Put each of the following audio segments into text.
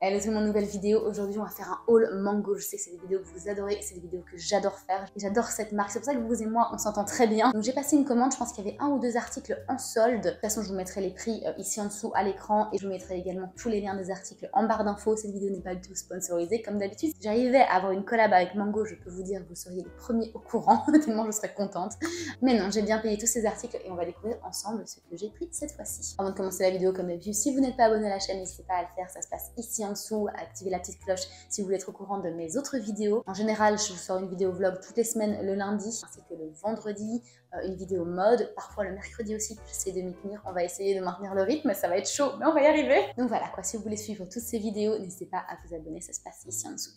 Hello tout le monde, nouvelle vidéo. Aujourd'hui on va faire un haul Mango. Je sais que c'est des vidéos que vous adorez, c'est des vidéos que j'adore faire. Et j'adore cette marque, c'est pour ça que vous et moi on s'entend très bien. Donc j'ai passé une commande, je pense qu'il y avait 1 ou 2 articles en solde. De toute façon je vous mettrai les prix ici en dessous à l'écran. Et je vous mettrai également tous les liens des articles en barre d'infos. Cette vidéo n'est pas du tout sponsorisée comme d'habitude. Si j'arrivais à avoir une collab avec Mango, je peux vous dire que vous seriez les premiers au courant. Tellement je serais contente. Mais non, j'ai bien payé tous ces articles et on va découvrir ensemble ce que j'ai pris cette fois-ci. Avant de commencer la vidéo, comme d'habitude, si vous n'êtes pas abonné à la chaîne, n'hésitez pas à le faire, ça se passe ici en dessous, activez la petite cloche si vous voulez être au courant de mes autres vidéos. En général, je vous sors une vidéo vlog toutes les semaines le lundi, ainsi que le vendredi, une vidéo mode, parfois le mercredi aussi, j'essaie de m'y tenir. On va essayer de maintenir le rythme, ça va être chaud, mais on va y arriver. Donc voilà quoi, si vous voulez suivre toutes ces vidéos, n'hésitez pas à vous abonner, ça se passe ici en dessous.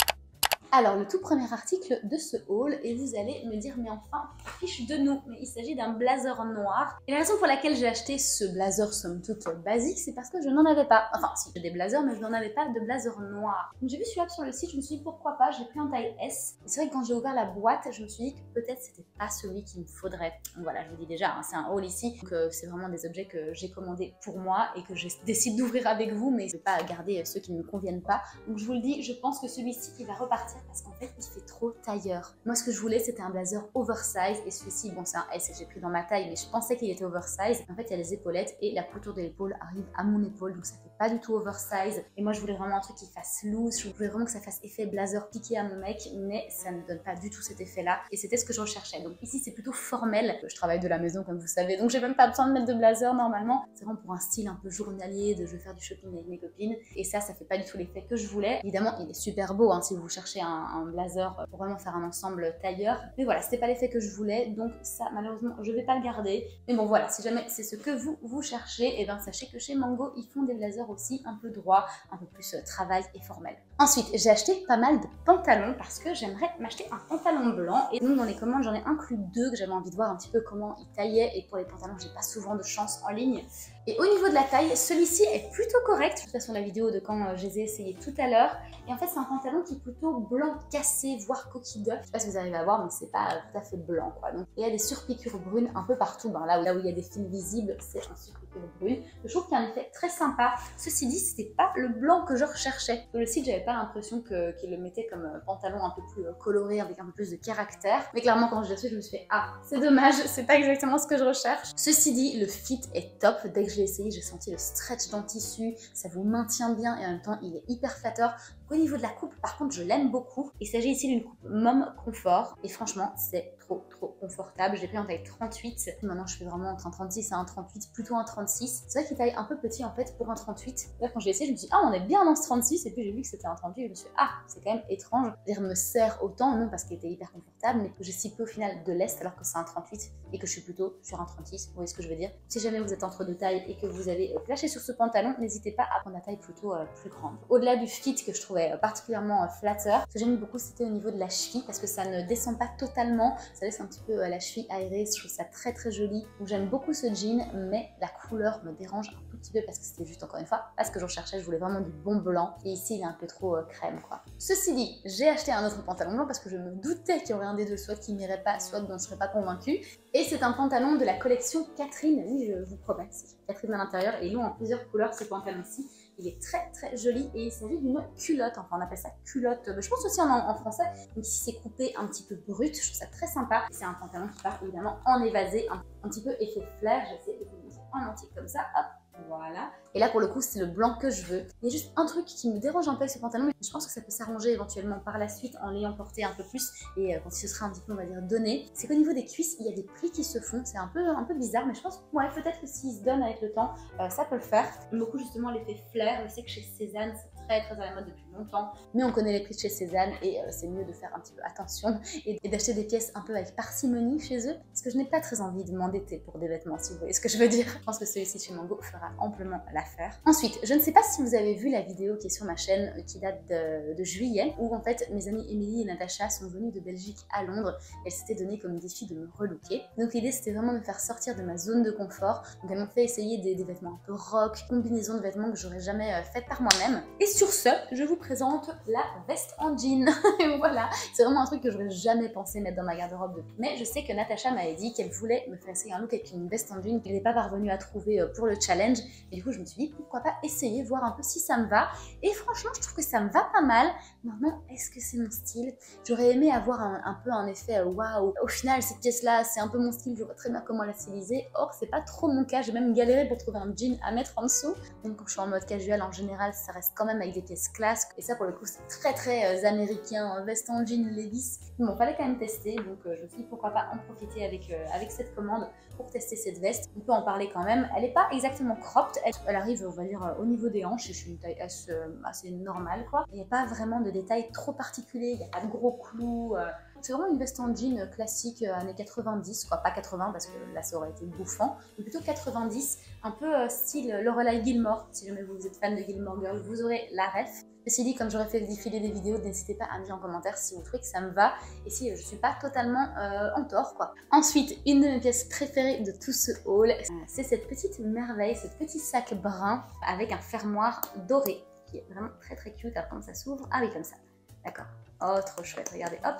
Alors, le tout premier article de ce haul, et vous allez me dire, mais enfin, fiche de nous, mais il s'agit d'un blazer noir. Et la raison pour laquelle j'ai acheté ce blazer somme toute basique, c'est parce que je n'en avais pas. Enfin, si, j'ai des blazers, mais je n'en avais pas de blazer noir. Donc j'ai vu celui-là sur le site, je me suis dit pourquoi pas, j'ai pris en taille S. Et c'est vrai que quand j'ai ouvert la boîte, je me suis dit que peut-être c'était pas celui qu'il me faudrait. Donc voilà, je vous dis déjà, hein, c'est un haul ici, donc c'est vraiment des objets que j'ai commandés pour moi et que je décide d'ouvrir avec vous, mais je ne vais pas garder ceux qui ne me conviennent pas. Donc je vous le dis, je pense que celui-ci, il va repartir parce qu'en fait, il fait trop tailleur. Moi, ce que je voulais, c'était un blazer oversize et celui-ci, bon, c'est un S et j'ai pris dans ma taille, mais je pensais qu'il était oversize. En fait, il y a les épaulettes et la couture de l'épaule arrive à mon épaule, donc ça fait pas du tout oversize. Et moi, je voulais vraiment un truc qui fasse loose, je voulais vraiment que ça fasse effet blazer piqué à mon mec, mais ça ne donne pas du tout cet effet-là et c'était ce que je recherchais. Donc ici, c'est plutôt formel. Je travaille de la maison, comme vous savez, donc j'ai même pas besoin de mettre de blazer normalement. C'est vraiment pour un style un peu journalier, de je vais faire du shopping avec mes copines. Et ça fait pas du tout l'effet que je voulais. Évidemment, il est super beau hein, si vous cherchez un blazer pour vraiment faire un ensemble tailleur. Mais voilà, c'était pas l'effet que je voulais, donc ça, malheureusement, je vais pas le garder. Mais bon, voilà, si jamais c'est ce que vous cherchez, et ben sachez que chez Mango, ils font des blazers aussi un peu droits, un peu plus travail et formel. Ensuite, j'ai acheté pas mal de pantalons parce que j'aimerais m'acheter un pantalon blanc. Et donc, dans les commandes, j'en ai inclus 2 que j'avais envie de voir un petit peu comment ils taillaient. Et pour les pantalons, j'ai pas souvent de chance en ligne. Et au niveau de la taille, celui-ci est plutôt correct. De toute façon, la vidéo de quand je les ai essayés tout à l'heure. Et en fait, c'est un pantalon qui est plutôt blanc cassé, voire coquille d'œuf. Je sais pas si vous arrivez à voir, mais c'est pas tout à fait blanc, quoi. Donc, il y a des surpiqûres brunes un peu partout. Ben, là où il y a des fils visibles, c'est un surpiqûre brune. Je trouve qu'il y a un effet très sympa. Ceci dit, c'était pas le blanc que je recherchais. Sur le site, j'avais pas l'impression qu'il le mettait comme pantalon un peu plus coloré, avec un peu plus de caractère. Mais clairement, quand je l'ai reçu, je me suis fait ah, c'est dommage, c'est pas exactement ce que je recherche. Ceci dit, le fit est top. Dès que je l'ai essayé, j'ai senti le stretch dans le tissu. Ça vous maintient bien et en même temps, il est hyper flatteur. Au niveau de la coupe, par contre, je l'aime beaucoup. Il s'agit ici d'une coupe Mom Confort. Et franchement, c'est trop confortable. J'ai pris en taille 38. Maintenant, je fais vraiment entre un 36 et un 38, plutôt un 36. C'est vrai qu'il taille un peu petit en fait pour un 38. Là, quand je l'ai essayé, je me suis dit, ah, on est bien dans ce 36. Et puis, j'ai vu que c'était un 38. Et je me suis dit, ah, c'est quand même étrange. C'est-à-dire, me sert autant, non parce qu'il était hyper confortable, mais que j'ai si peu au final de l'est alors que c'est un 38 et que je suis plutôt sur un 36. Vous voyez ce que je veux dire? Si jamais vous êtes entre deux tailles et que vous avez flashé sur ce pantalon, n'hésitez pas à prendre la taille plutôt plus grande. Au-delà du fit que je trouvais particulièrement flatteur, ce que j'aime beaucoup c'était au niveau de la cheville parce que ça ne descend pas totalement, ça laisse un petit peu la cheville aérée, je trouve ça très joli. Donc j'aime beaucoup ce jean, mais la couleur me dérange un tout petit peu parce que c'était juste encore une fois parce que je recherchais, je voulais vraiment du bon blanc et ici il est un peu trop crème quoi. Ceci dit, j'ai acheté un autre pantalon blanc parce que je me doutais qu'il y aurait un des deux, soit qui m'irait pas, soit dont je serais pas convaincue. Et c'est un pantalon de la collection Catherine, oui je vous promets, c'est Catherine à l'intérieur et ils l'ont en plusieurs couleurs ce pantalon-ci. Il est très joli et il s'agit d'une culotte, enfin on appelle ça culotte, je pense aussi en français. Donc ici c'est coupé un petit peu brut, je trouve ça très sympa. C'est un pantalon qui part évidemment en évasé, un petit peu effet flair, j'essaie de vous le montrer en entier comme ça, hop. Voilà. Et là, pour le coup, c'est le blanc que je veux. Il y a juste un truc qui me dérange un peu avec ce pantalon, mais je pense que ça peut s'arranger éventuellement par la suite en l'ayant porté un peu plus et quand il se sera un petit peu, on va dire, donné. C'est qu'au niveau des cuisses, il y a des plis qui se font. C'est un peu bizarre, mais je pense que ouais, peut-être que s'il se donne avec le temps, ça peut le faire. J'aime beaucoup justement l'effet flair. Je sais que chez Cézanne, c'est très à la mode depuis longtemps, mais on connaît les prix de chez Cézanne et c'est mieux de faire un petit peu attention et d'acheter des pièces un peu avec parcimonie chez eux, parce que je n'ai pas très envie de m'endetter pour des vêtements, si vous voyez ce que je veux dire. Je pense que celui-ci chez Mango fera amplement l'affaire. Ensuite, je ne sais pas si vous avez vu la vidéo qui est sur ma chaîne qui date de juillet, où en fait mes amies Émilie et Natacha sont venues de Belgique à Londres. Elles s'étaient donné comme défi de me relooker. Donc l'idée c'était vraiment de me faire sortir de ma zone de confort. Donc elles m'ont fait essayer des vêtements un peu rock, combinaisons de vêtements que j'aurais jamais faites par moi-même. Et sur ce, je vous présente la veste en jean. Et voilà, c'est vraiment un truc que j'aurais jamais pensé mettre dans ma garde-robe depuis. Mais je sais que Natacha m'avait dit qu'elle voulait me faire essayer un look avec une veste en jean qu'elle n'est pas parvenue à trouver pour le challenge. Et du coup, je me suis dit pourquoi pas essayer, voir un peu si ça me va. Et franchement, je trouve trouve que ça me va pas mal. Maintenant, est-ce que c'est mon style? J'aurais aimé avoir un peu un effet waouh. Au final, cette pièce-là, c'est un peu mon style, je vois très bien comment la styliser. Or, c'est pas trop mon cas, j'ai même galéré pour trouver un jean à mettre en dessous. Donc, quand je suis en mode casual, en général, ça reste quand même avec des pièces classe. Et ça, pour le coup, c'est très très américain, veste en jean, Levi's. Bon, fallait quand même tester, donc je me suis dit pourquoi pas en profiter avec cette commande pour tester cette veste. On peut en parler quand même. Elle n'est pas exactement cropped, elle arrive, on va dire, au niveau des hanches. Je suis une taille assez normale, quoi. Il n'y a pas vraiment de détails trop particuliers, il n'y a pas de gros clous. C'est vraiment une veste en jean classique années 90, quoi. Pas 80 parce que là ça aurait été bouffant, mais plutôt 90, un peu style Lorelai Gilmore. Si jamais vous êtes fan de Gilmore Girls, vous aurez la ref. Ceci dit, comme j'aurais fait défiler des vidéos, n'hésitez pas à me dire en commentaire si vous trouvez que ça me va et si je suis pas totalement en tort, quoi. Ensuite, une de mes pièces préférées de tout ce haul, c'est cette petite merveille, ce petit sac brun avec un fermoir doré qui est vraiment très très cute. Alors, comme ça s'ouvre, ah oui, comme ça, d'accord. Oh, trop chouette, regardez, hop,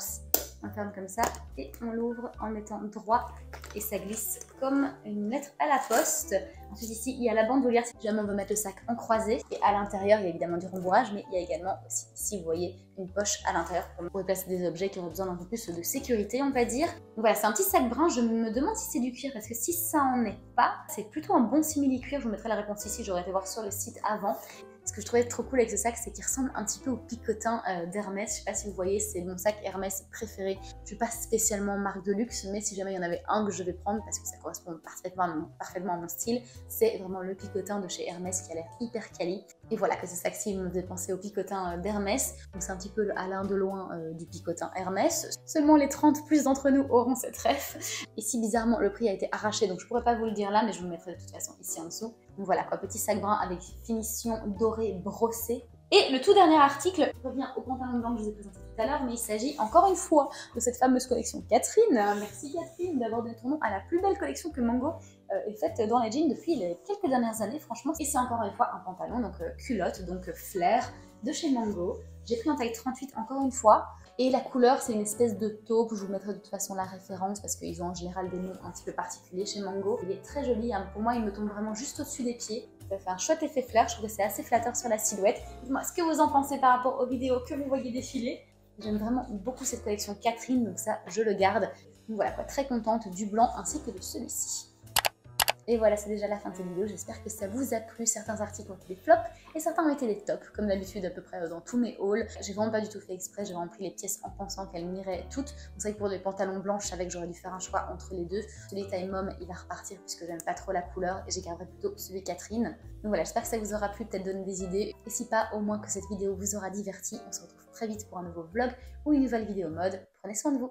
on ferme comme ça et on l'ouvre en mettant droit et ça glisse comme une lettre à la poste. Ensuite ici il y a la bandoulière si jamais on veut mettre le sac en croisé et à l'intérieur il y a évidemment du rembourrage, mais il y a également aussi ici vous voyez une poche à l'intérieur pour placer des objets qui ont besoin d'un peu plus de sécurité, on va dire. Donc voilà, c'est un petit sac brun, je me demande si c'est du cuir parce que si ça en est pas, c'est plutôt un bon simili-cuir. Je vous mettrai la réponse ici, j'aurais été voir sur le site avant. Ce que je trouvais trop cool avec ce sac, c'est qu'il ressemble un petit peu au picotin d'Hermès. Je sais pas si vous voyez, c'est mon sac Hermès préféré. Je suis pas spécialement marque de luxe, mais si jamais il y en avait un que je vais prendre parce que ça correspond parfaitement à mon style, c'est vraiment le picotin de chez Hermès qui a l'air hyper quali. Et voilà que ce sac-ci me faisait penser au picotin d'Hermès. Donc c'est un petit peu le Alain Delon du picotin Hermès. Seulement les 30 plus d'entre nous auront cette ref. Ici, bizarrement, le prix a été arraché, donc je pourrais pas vous le dire là, mais je vous le mettrai de toute façon ici en dessous. Donc voilà quoi, petit sac brun avec finition dorée brossée. Et le tout dernier article revient au pantalon blanc que je vous ai présenté tout à l'heure, mais il s'agit encore une fois de cette fameuse collection Catherine. Merci Catherine d'avoir donné ton nom à la plus belle collection que Mango est faite dans les jeans depuis les quelques dernières années, franchement. Et c'est encore une fois un pantalon, donc culotte, donc flair de chez Mango. J'ai pris en taille 38 encore une fois. Et la couleur, c'est une espèce de taupe. Je vous mettrai de toute façon la référence parce qu'ils ont en général des noms un petit peu particuliers chez Mango. Il est très joli, hein. Pour moi, il me tombe vraiment juste au-dessus des pieds. Ça fait un chouette effet flair. Je trouve que c'est assez flatteur sur la silhouette. Dites-moi ce que vous en pensez par rapport aux vidéos que vous voyez défiler. J'aime vraiment beaucoup cette collection Catherine, donc ça, je le garde. Donc voilà, quoi, très contente du blanc ainsi que de celui-ci. Et voilà, c'est déjà la fin de cette vidéo, j'espère que ça vous a plu. Certains articles ont été des flops et certains ont été des tops, comme d'habitude à peu près dans tous mes hauls. J'ai vraiment pas du tout fait exprès, j'ai vraiment pris les pièces en pensant qu'elles m'iraient toutes. C'est vrai que pour des pantalons blancs, je savais que j'aurais dû faire un choix entre les deux. Celui taille mom, il va repartir puisque j'aime pas trop la couleur et j'ai gardé plutôt celui Catherine. Donc voilà, j'espère que ça vous aura plu, peut-être donner des idées. Et si pas, au moins que cette vidéo vous aura diverti. On se retrouve très vite pour un nouveau vlog ou une nouvelle vidéo mode. Prenez soin de vous.